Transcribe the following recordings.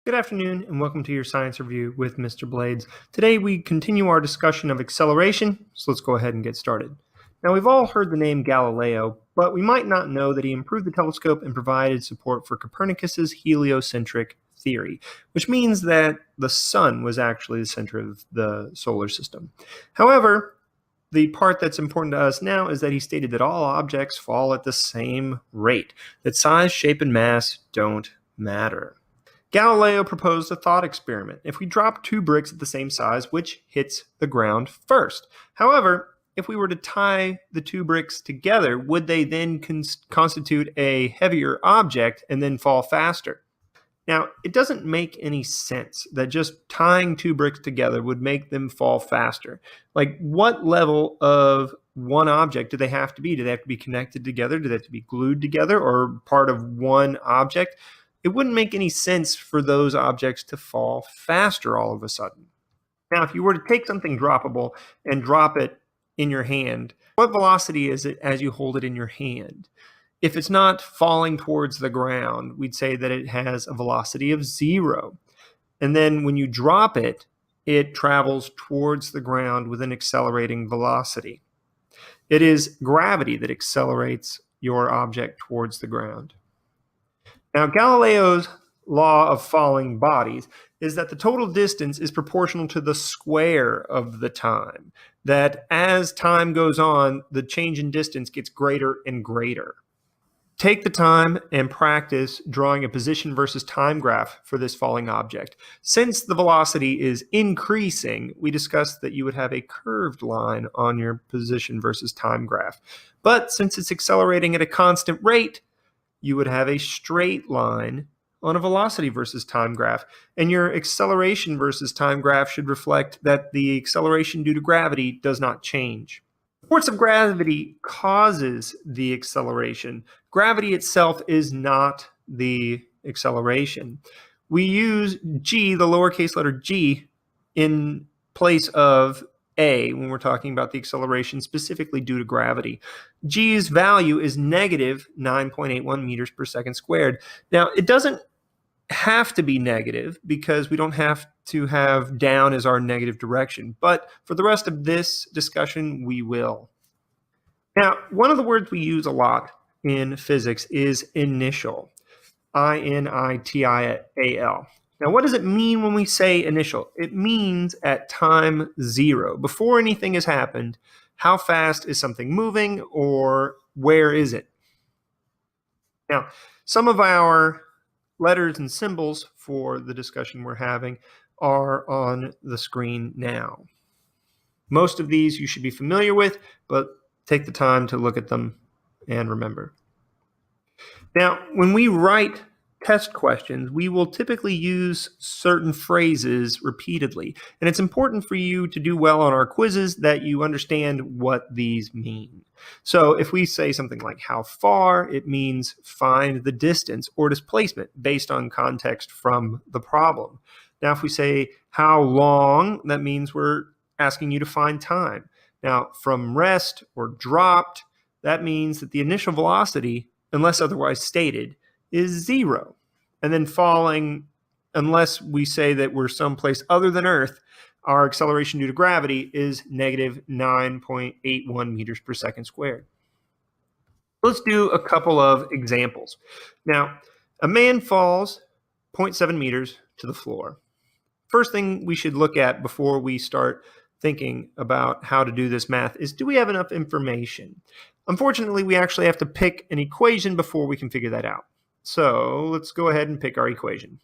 Good afternoon and welcome to your Science Review with Mr. Blades. Today we continue our discussion of acceleration, so let's go ahead and get started. Now we've all heard the name Galileo, but we might not know that he improved the telescope and provided support for Copernicus's heliocentric theory, which means that the sun was actually the center of the solar system. However, the part that's important to us now is that he stated that all objects fall at the same rate, that size, shape, and mass don't matter. Galileo proposed a thought experiment. If we drop two bricks at the same size, which hits the ground first? However, if we were to tie the two bricks together, would they then constitute a heavier object and then fall faster? Now, it doesn't make any sense that just tying two bricks together would make them fall faster. Like, what level of one object do they have to be? Do they have to be connected together? Do they have to be glued together or part of one object? It wouldn't make any sense for those objects to fall faster all of a sudden. Now, if you were to take something droppable and drop it in your hand, what velocity is it as you hold it in your hand? If it's not falling towards the ground, we'd say that it has a velocity of 0. And then when you drop it, it travels towards the ground with an accelerating velocity. It is gravity that accelerates your object towards the ground. Now, Galileo's law of falling bodies is that the total distance is proportional to the square of the time, that as time goes on, the change in distance gets greater and greater. Take the time and practice drawing a position versus time graph for this falling object. Since the velocity is increasing, we discussed that you would have a curved line on your position versus time graph. But since it's accelerating at a constant rate, you would have a straight line on a velocity versus time graph. And your acceleration versus time graph should reflect that the acceleration due to gravity does not change. The force of gravity causes the acceleration. Gravity itself is not the acceleration. We use g, the lowercase letter g, in place of a when we're talking about the acceleration specifically due to gravity. G's value is negative 9.81 meters per second squared. Now, it doesn't have to be negative because we don't have to have down as our negative direction, but for the rest of this discussion, we will. Now, one of the words we use a lot in physics is initial, I-N-I-T-I-A-L. Now, what does it mean when we say initial? It means at time 0. Before anything has happened, how fast is something moving or where is it? Now, some of our letters and symbols for the discussion we're having are on the screen now. Most of these you should be familiar with, but take the time to look at them and remember. Now, when we write test questions, we will typically use certain phrases repeatedly. And it's important for you to do well on our quizzes that you understand what these mean. So if we say something like how far, it means find the distance or displacement based on context from the problem. Now, if we say how long, that means we're asking you to find time. Now, from rest or dropped, that means that the initial velocity, unless otherwise stated, is 0. And then falling, unless we say that we're someplace other than Earth, our acceleration due to gravity is negative 9.81 meters per second squared. Let's do a couple of examples. Now, a man falls 0.7 meters to the floor. First thing we should look at before we start thinking about how to do this math is, do we have enough information? Unfortunately, we actually have to pick an equation before we can figure that out. So let's go ahead and pick our equation.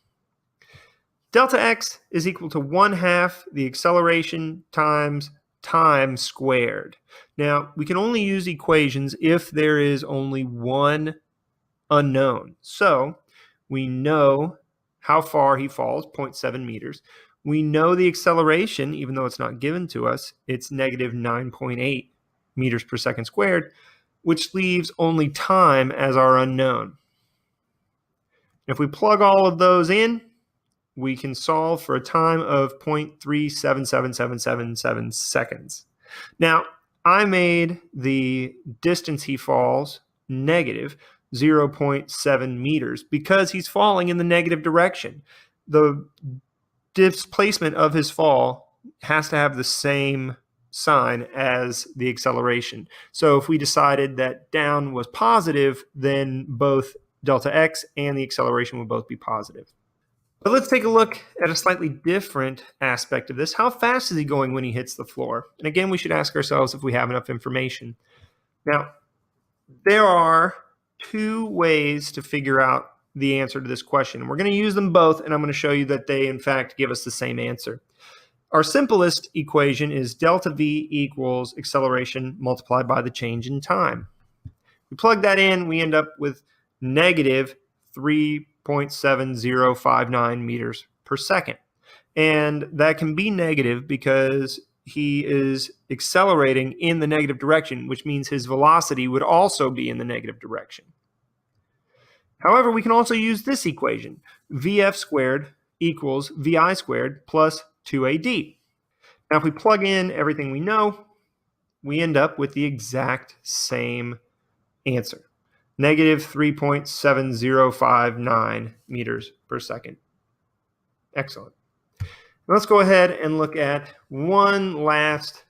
Delta x is equal to 1/2 the acceleration times time squared. Now, we can only use equations if there is only one unknown. So we know how far he falls, 0.7 meters. We know the acceleration, even though it's not given to us, it's negative 9.8 meters per second squared, which leaves only time as our unknown. If we plug all of those in, we can solve for a time of 0.377777 seconds. Now, I made the distance he falls negative 0.7 meters because he's falling in the negative direction. the displacement of his fall has to have the same sign as the acceleration. So if we decided that down was positive, then both delta x and the acceleration would both be positive. But let's take a look at a slightly different aspect of this. How fast is he going when he hits the floor? And again, we should ask ourselves if we have enough information. Now, there are two ways to figure out the answer to this question. We're going to use them both, and I'm going to show you that they, in fact, give us the same answer. Our simplest equation is delta v equals acceleration multiplied by the change in time. We plug that in, we end up with negative 3.7059 meters per second. And that can be negative because he is accelerating in the negative direction, which means his velocity would also be in the negative direction. However, we can also use this equation, vf squared equals vi squared plus 2ad. Now, if we plug in everything we know, we end up with the exact same answer, negative 3.7059 meters per second. Excellent. Now let's go ahead and look at one last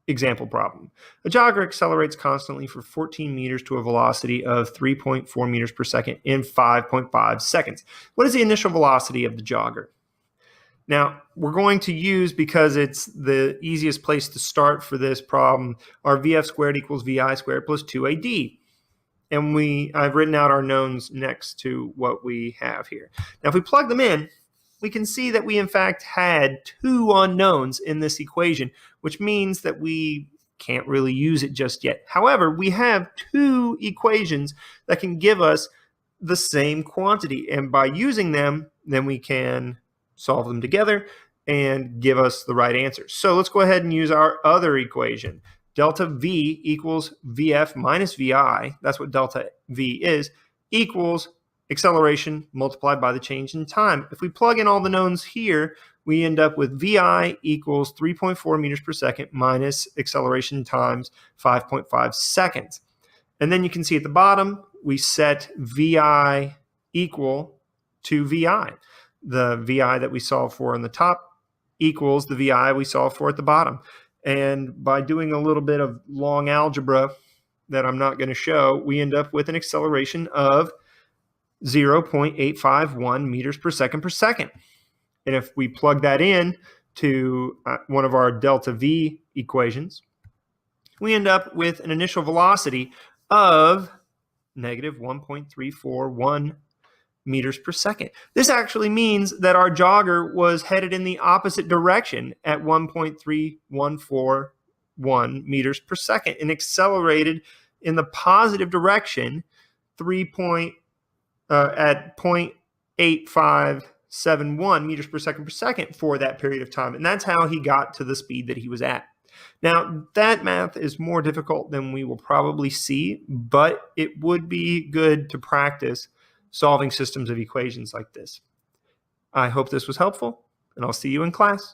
example problem. A jogger accelerates constantly for 14 meters to a velocity of 3.4 meters per second in 5.5 seconds. What is the initial velocity of the jogger? Now, we're going to use, because it's the easiest place to start for this problem, our vf squared equals vi squared plus 2ad. And I've written out our knowns next to what we have here. Now, if we plug them in, we can see that we, in fact, had two unknowns in this equation, which means that we can't really use it just yet. However, we have two equations that can give us the same quantity. And by using them, then we can solve them together and give us the right answer. So let's go ahead and use our other equation. Delta v equals vf minus vi, that's what delta v is, equals acceleration multiplied by the change in time. If we plug in all the knowns here, we end up with vi equals 3.4 meters per second minus acceleration times 5.5 seconds. And then you can see at the bottom, we set vi equal to vi. The vi that we solved for on the top equals the vi we solved for at the bottom. And by doing a little bit of long algebra that I'm not going to show, we end up with an acceleration of 0.851 meters per second. And if we plug that in to one of our delta v equations, we end up with an initial velocity of negative 1.341 meters per second. This actually means that our jogger was headed in the opposite direction at 1.3141 meters per second and accelerated in the positive direction at 0.8571 meters per second for that period of time. And that's how he got to the speed that he was at. Now, that math is more difficult than we will probably see, but it would be good to practice solving systems of equations like this. I hope this was helpful, and I'll see you in class.